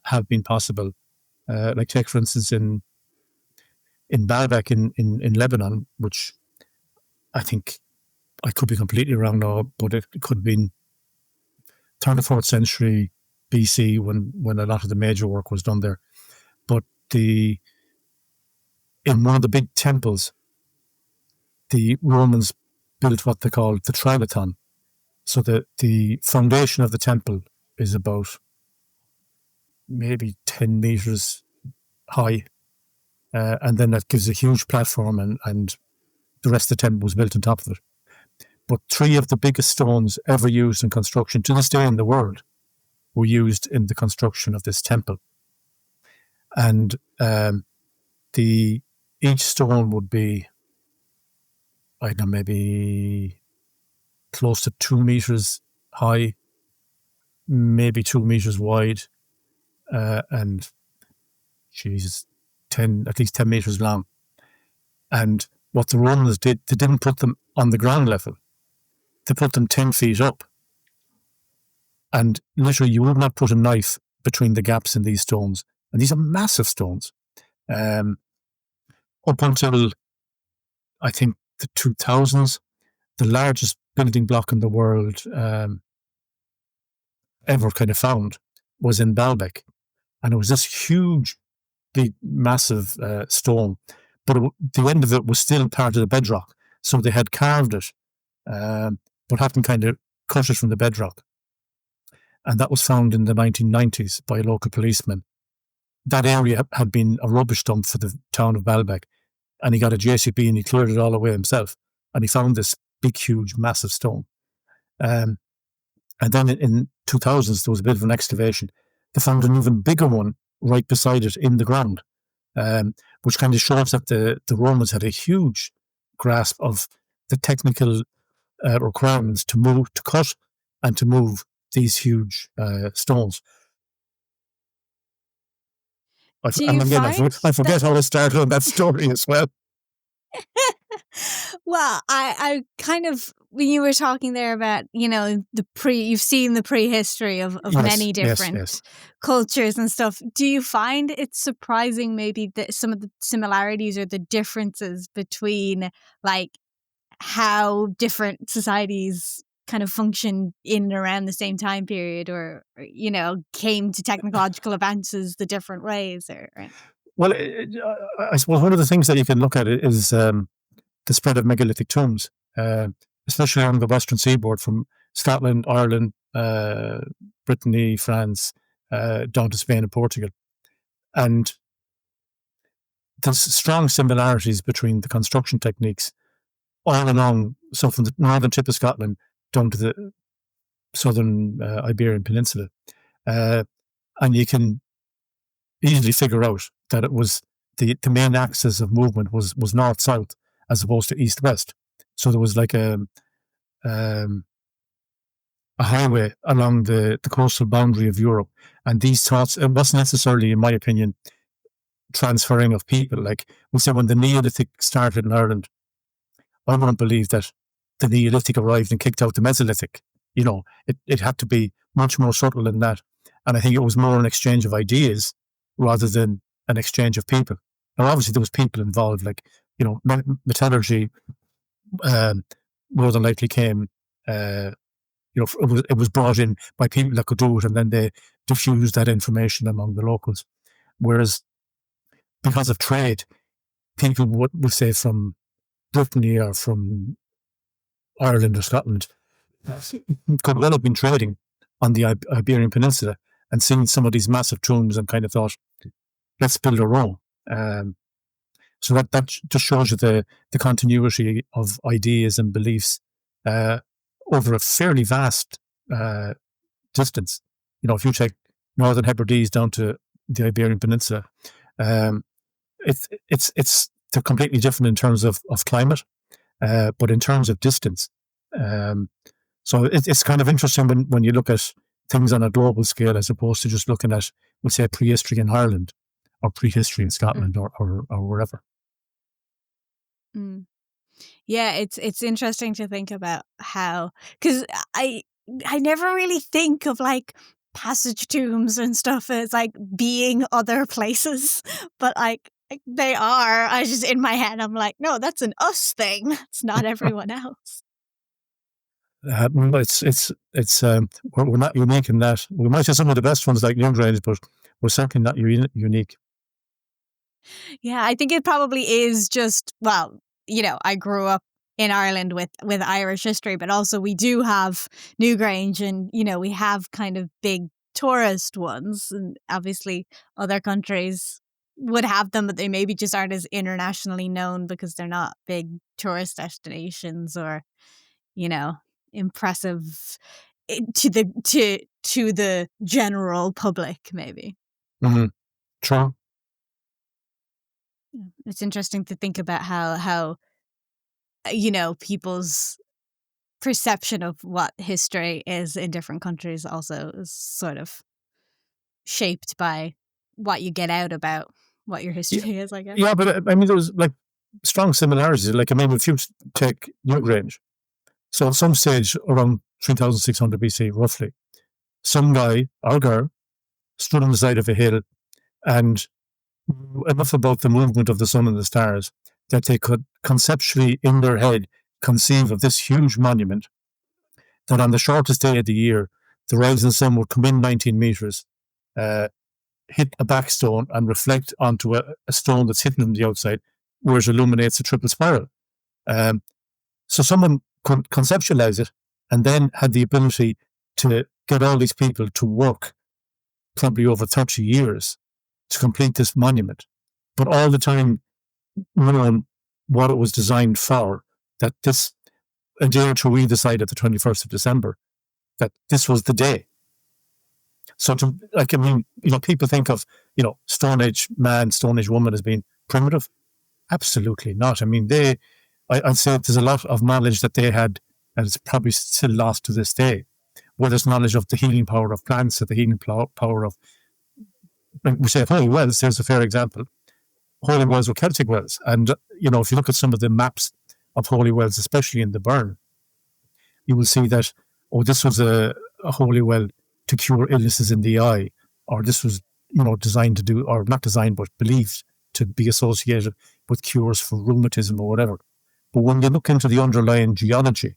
have been possible. Like take for instance in Baalbek in Lebanon, which I think I could be completely wrong now, but it could have been 3rd or 4th century BC when a lot of the major work was done there. But in one of the big temples, the Romans built what they called the Trilaton. So the foundation of the temple is about maybe 10 meters high. And then that gives a huge platform, and the rest of the temple was built on top of it. But 3 of the biggest stones ever used in construction to this day in the world were used in the construction of this temple. And each stone would be, I don't know, maybe close to 2 meters high, maybe 2 meters wide, and Jesus, at least 10 meters long. And what the Romans did, they didn't put them on the ground level. They put them 10 feet up. And literally, you would not put a knife between the gaps in these stones. And these are massive stones. Up until, I think, the 2000s, the largest building block in the world ever kind of found was in Baalbek. And it was this huge, big, massive stone. But the end of it was still part of the bedrock. So they had carved it, but hadn't kind of cut it from the bedrock. And that was found in the 1990s by a local policeman. That area had been a rubbish dump for the town of Baalbek. And he got a JCB and he cleared it all away himself. And he found this big, huge, massive stone. And then in 2000s, there was a bit of an excavation. They found an even bigger one right beside it in the ground, which kind of shows that the Romans had a huge grasp of the technical requirements to cut and to move these huge stones. I forget how I started on that story as well. Well, I kind of, when you were talking there about, you've seen the prehistory of Yes, many different yes. cultures and stuff. Do you find it surprising maybe that some of the similarities or the differences between like how different societies kind of function in and around the same time period, or came to technological advances the different ways? Well, I suppose one of the things that you can look at is the spread of megalithic tombs, especially on the western seaboard from Scotland, Ireland, Brittany, France, down to Spain and Portugal. And there's strong similarities between the construction techniques all along, so from the northern tip of Scotland down to the southern Iberian Peninsula. And you can easily figure out that it was the main axis of movement was north-south as opposed to east-west. So there was like a highway along the coastal boundary of Europe. And these thoughts, it wasn't necessarily, in my opinion, transferring of people. Like we said, when the Neolithic started in Ireland, I wouldn't believe that the Neolithic arrived and kicked out the Mesolithic. It had to be much more subtle than that. And I think it was more an exchange of ideas rather than an exchange of people. Now, obviously, there was people involved, like, metallurgy more than likely came, it was brought in by people that could do it, and then they diffused that information among the locals. Whereas, because of trade, people would say from Brittany or from Ireland or Scotland could well have been trading on the Iberian Peninsula and seen some of these massive tombs and kind of thought, let's build our own. So that just shows you the continuity of ideas and beliefs over a fairly vast distance. If you take Northern Hebrides down to the Iberian Peninsula, they're completely different in terms of climate, but in terms of distance. So it's kind of interesting when you look at things on a global scale as opposed to just looking at, we'll say, prehistory in Ireland or prehistory in Scotland or wherever. Mm. Yeah, it's interesting to think about how, because I never really think of like passage tombs and stuff as like being other places, but like they are. I just, in my head, I'm like, no, that's an us thing. That's not everyone else. We're not unique in that. We might have some of the best ones like Newgrange, but we're certainly not unique. Yeah, I think it probably is just, well, I grew up in Ireland with Irish history, but also we do have Newgrange, and we have kind of big tourist ones, and obviously other countries would have them, but they maybe just aren't as internationally known because they're not big tourist destinations or impressive to the general public, maybe. Mm-hmm. True. It's interesting to think about how people's perception of what history is in different countries also is sort of shaped by what you get out about what your history is, I guess. Yeah, but I mean, there's like strong similarities. Like, I mean, if you take Newgrange, so at some stage around 3600 BC, roughly, some guy or girl stood on the side of a hill and enough about the movement of the sun and the stars that they could conceptually, in their head, conceive of this huge monument that on the shortest day of the year, the rising sun would come in 19 meters, hit a back stone and reflect onto a stone that's hidden on the outside, where it illuminates a triple spiral. So someone could conceptualize it and then had the ability to get all these people to work probably over 30 years to complete this monument, but all the time knowing what it was designed for, that this, a day or two either side of the 21st of December, that this was the day. So, people think of, Stone Age man, Stone Age woman as being primitive. Absolutely not. I mean, I'd say there's a lot of knowledge that they had, and it's probably still lost to this day, whether it's knowledge of the healing power of plants or the healing power of, we say holy wells, there's a fair example. Holy wells were Celtic wells. And, if you look at some of the maps of holy wells, especially in the Burn, you will see that, this was a holy well to cure illnesses in the eye, or this was, designed to do, or not designed, but believed to be associated with cures for rheumatism or whatever. But when you look into the underlying geology,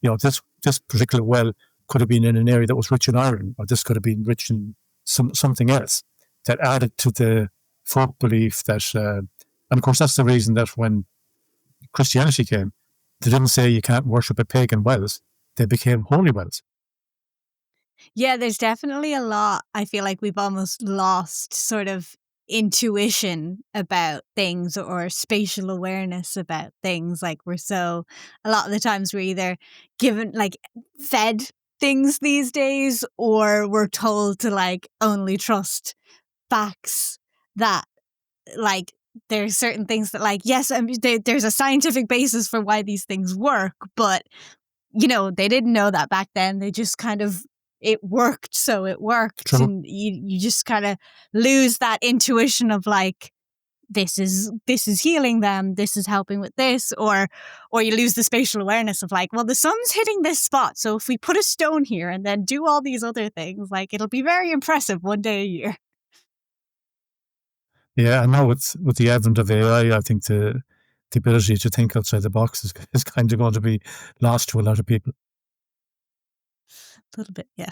this particular well could have been in an area that was rich in iron, or this could have been rich in something else that added to the folk belief that, and of course that's the reason that when Christianity came, they didn't say you can't worship at pagan wells, they became holy wells. Yeah, there's definitely a lot. I feel like we've almost lost sort of intuition about things or spatial awareness about things. Like a lot of the times we're either given, like, fed things these days, or we're told to like only trust facts that, like, there's certain things that, like, yes, there's a scientific basis for why these things work, but they didn't know that back then. They just kind of, it worked, so it worked. True. And you just kind of lose that intuition of like, this is healing them, this is helping with this, or you lose the spatial awareness of like, well, the sun's hitting this spot, so if we put a stone here and then do all these other things, like, it'll be very impressive one day a year. Yeah, and now with the advent of AI, I think the ability to think outside the box is kind of going to be lost to a lot of people. A little bit, yeah.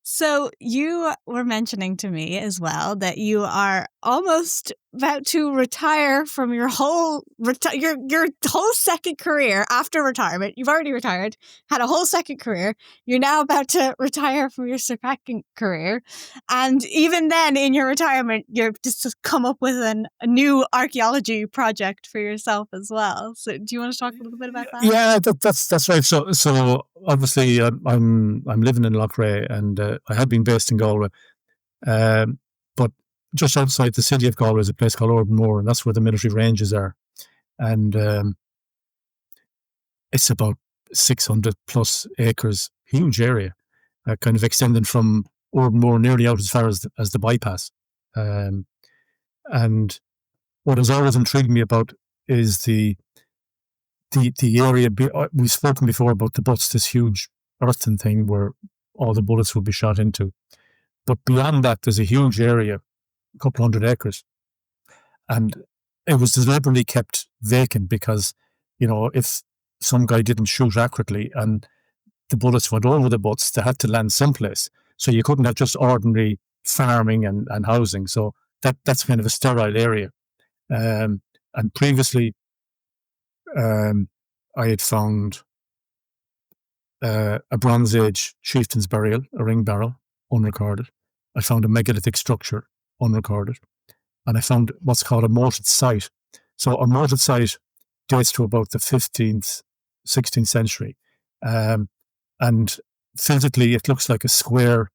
So you were mentioning to me as well that you are almost about to retire from your whole your whole second career after retirement. You've already retired, had a whole second career. You're now about to retire from your second career, and even then, in your retirement, you've just come up with a new archaeology project for yourself as well. So, do you want to talk a little bit about that? Yeah, that's right. So obviously, I'm living in Loughrea, and I had been based in Galway, but just outside the city of Galway is a place called Ordenmore, and that's where the military ranges are, and it's about 600 plus acres, huge area, kind of extending from Ordenmore nearly out as far as the bypass, and what has always intrigued me about is the area. We've spoken before about the butts, this huge earthen thing where all the bullets would be shot into. But beyond that, there's a huge area, a couple 100 acres. And it was deliberately kept vacant because, if some guy didn't shoot accurately and the bullets went over the butts, they had to land someplace. So you couldn't have just ordinary farming and housing. So that's kind of a sterile area. And previously, I had found a Bronze Age chieftain's burial, a ring barrel, unrecorded. I found a megalithic structure, unrecorded. And I found what's called a moated site. So a moated site dates to about the 15th, 16th century. And physically, it looks like a square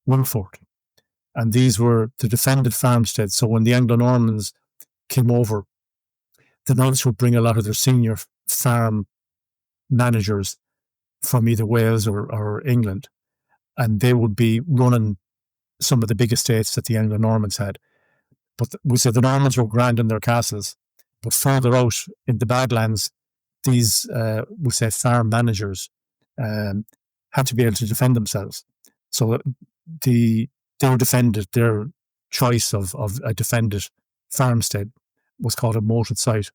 wing fort. And these were the defended farmsteads. So when the Anglo-Normans came over, the Knights would bring a lot of their senior farm managers from either Wales or England, and they would be running some of the big estates that the Anglo-Normans had. But we said the Normans were grand in their castles, but further out in the Badlands, these, we say, farm managers had to be able to defend themselves. So they were defended. Their choice of a defended farmstead was called a moated site.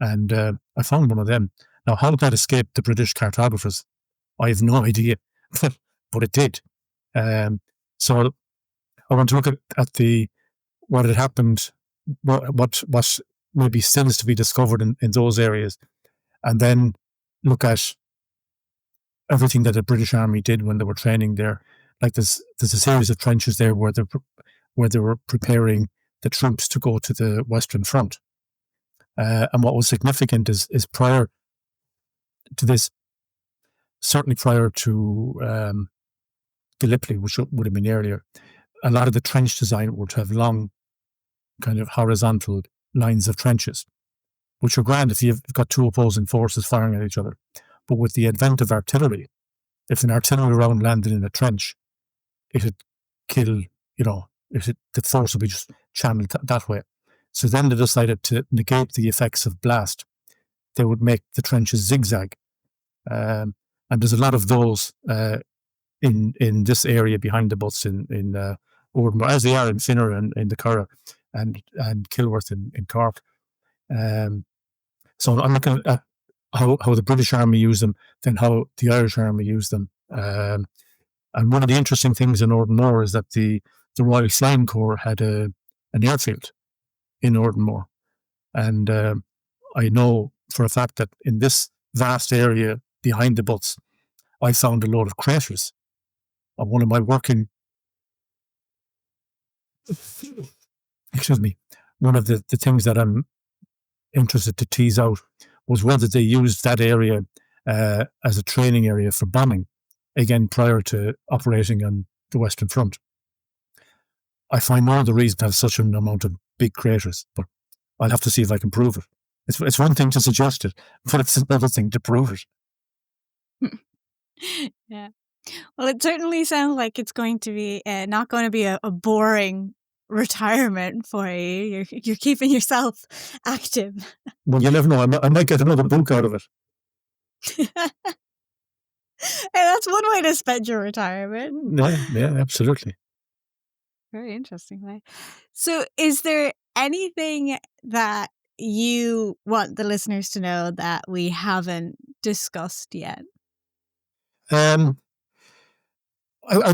And I found one of them. Now, how did that escape the British cartographers? I have no idea, but it did. So I want to look at what had happened, what maybe still is to be discovered in those areas, and then look at everything that the British Army did when they were training there. Like there's a series of trenches there where they were preparing the troops to go to the Western Front. And what was significant is prior to this, certainly prior to Gallipoli, which would have been earlier, a lot of the trench design would have long, kind of horizontal lines of trenches, which are grand if you've got two opposing forces firing at each other. But with the advent of artillery, if an artillery round landed in a trench, it'd kill, the force would be just channeled that way. So then they decided to negate the effects of blast. They would make the trenches zigzag. And there's a lot of those in this area behind the butts in Ordenmore, as they are in Finner and in the Curragh and Kilworth in Cork. So I'm looking at how the British Army used them, then how the Irish Army used them. And one of the interesting things in Ordenmore is that the Royal Flying Corps had an airfield in Ordenmore. And I know for a fact that in this vast area behind the butts, I found a load of craters. On one of my working, one of the things that I'm interested to tease out was whether they used that area as a training area for bombing, again, prior to operating on the Western Front. I find no other reason to have such an amount of big craters, but I'll have to see if I can prove it. It's one thing to suggest it, but it's another thing to prove it. Yeah. Well, it certainly sounds like it's going to be not going to be a boring retirement for you. You're keeping yourself active. Well, you never know. I might get another book out of it. Hey, that's one way to spend your retirement. Yeah, absolutely. Very interesting way. So is there anything that you want the listeners to know that we haven't discussed yet? I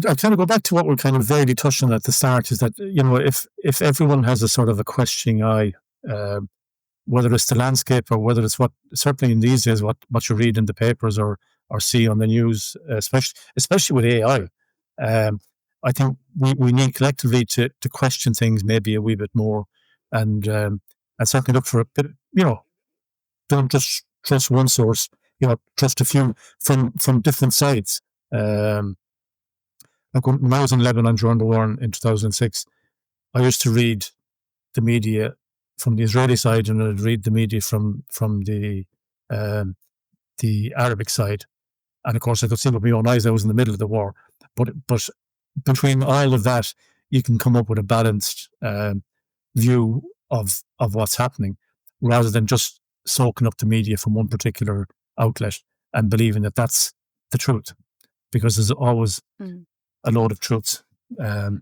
kind of go back to what we're kind of vaguely touched on at the start, is that, if everyone has a sort of a questioning eye, whether it's the landscape or whether it's certainly in these days, what you read in the papers or see on the news, especially with AI, I think we need collectively to question things maybe a wee bit more, and certainly look for a bit, don't just trust one source, trust a few from different sides. Like when I was in Lebanon during the war in 2006, I used to read the media from the Israeli side, and I'd read the media from the Arabic side. And of course, I could see with my own eyes I was in the middle of the war. But between all of that, you can come up with a balanced view of what's happening, rather than just soaking up the media from one particular outlet and believing that that's the truth, because there's always a load of truths. But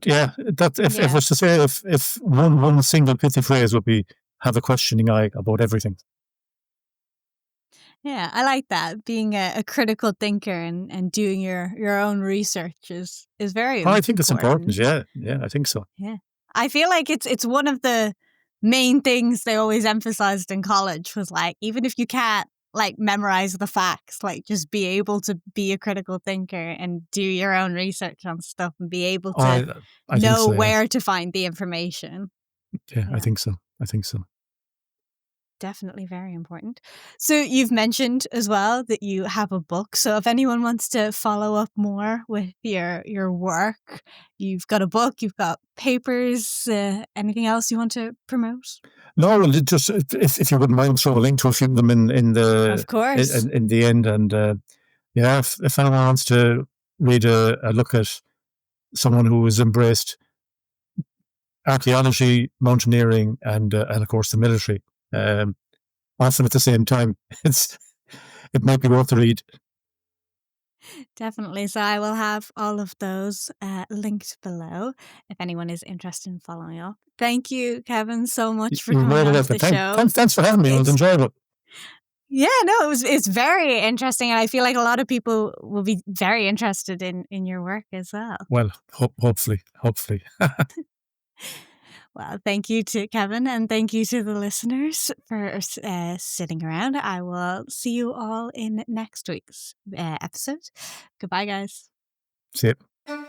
yeah, that if I was to say, if one single pithy phrase would be, have a questioning eye about everything. Yeah, I like that. Being a critical thinker and doing your own research is very I think it's important. important. Yeah, yeah, I think so. Yeah. I feel like it's one of the main things they always emphasized in college was like, even if you can't like memorize the facts, like just be able to be a critical thinker and do your own research on stuff and be able to I think know so. Yeah, where to find the information. yeah, I Yeah. think so. I think so. Definitely very important. So you've mentioned as well that you have a book. So if anyone wants to follow up more with your work, you've got a book, you've got papers, anything else you want to promote? No, well, just if you wouldn't mind, throw a link to a few of them in Of course. in the end, and yeah, if anyone wants to read a look at someone who has embraced archaeology, mountaineering, and of course the military, often at the same time, it might be worth a read. Definitely. So I will have all of those linked below if anyone is interested in following up. Thank you, Kevin, so much for You're more coming than on to welcome. the show. Thanks for having me. It was It's enjoyable. Yeah, no, it's very interesting, and I feel like a lot of people will be very interested in your work as well. Well, hopefully. Well, thank you to Kevin, and thank you to the listeners for sitting around. I will see you all in next week's episode. Goodbye, guys. See you.